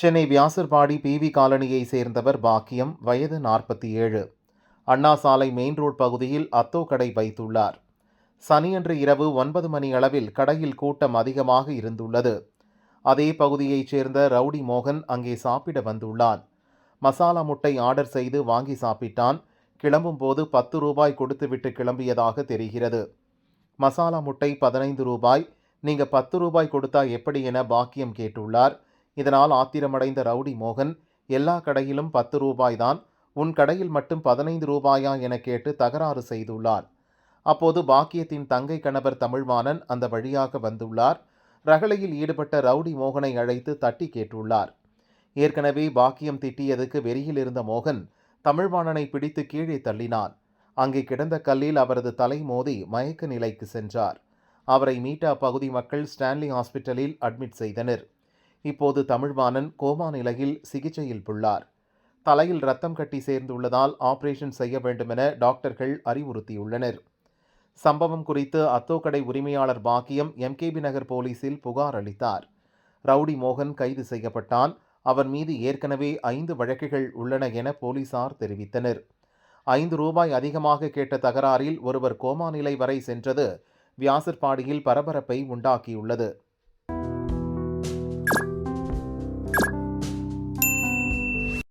Chennai Vyasarpadi PV காலனியை சேர்ந்தவர் பாக்கியம், வயது 47. அண்ணா சாலை மெயின் ரோட் பகுதியில் அத்தோ கடை வைத்துள்ளார். சனியன்று இரவு 9 மணி அளவில் கடையில் கூட்டம் அதிகமாக இருந்துள்ளது. அதே பகுதியைச் சேர்ந்த ரவுடி மோகன் அங்கே சாப்பிட வந்துள்ளான். மசாலா முட்டை ஆர்டர் செய்து வாங்கி சாப்பிட்டான். கிளம்பும் போது 10 ரூபாய் கொடுத்துவிட்டு கிளம்பியதாக தெரிகிறது. மசாலா முட்டை 15 ரூபாய், நீங்க 10 ரூபாய் கொடுத்தா எப்படி என பாக்கியம் கேட்டுள்ளார். இதனால் ஆத்திரமடைந்த ரவுடி மோகன், எல்லா கடையிலும் 10 ரூபாய் தான், உன் கடையில் மட்டும் 15 ரூபாயா என கேட்டு தகராறு செய்துள்ளார். அப்போது பாக்கியத்தின் தங்கை கணவர் தமிழ்வாணன் அந்த வழியாக வந்துள்ளார். ரகளையில் ஈடுபட்ட ரவுடி மோகனை அழைத்து தட்டி கேட்டுள்ளார். ஏற்கனவே பாக்கியம் திட்டியதுக்கு வெறியில் இருந்த மோகன் தமிழ்வாணனை பிடித்து கீழே தள்ளினான். அங்கே கிடந்த கல்லில் அவரது தலை மோதி மயக்க நிலைக்கு சென்றார். அவரை மீட்ட அப்பகுதி மக்கள் ஸ்டான்லி ஹாஸ்பிட்டலில் அட்மிட் செய்தனர். இப்போது தமிழ்வாணன் கோமா நிலையில் சிகிச்சையில் உள்ளார். தலையில் ரத்தம் கட்டி சேர்ந்துள்ளதால் ஆபரேஷன் செய்ய வேண்டுமென டாக்டர்கள் அறிவுறுத்தியுள்ளனர். சம்பவம் குறித்து அத்தோ கடை உரிமையாளர் பாக்கியம் எம்கேபி நகர் போலீசில் புகார் அளித்தார். ரவுடி மோகன் கைது செய்யப்பட்டான். அவர் மீது ஏற்கனவே 5 வழக்குகள் உள்ளன என போலீசார் தெரிவித்தனர். 5 ரூபாய் அதிகமாக கேட்ட தகராறில் ஒருவர் கோமா நிலை வரை சென்றது வியாசர்பாடியில் பரபரப்பை உண்டாக்கியுள்ளது.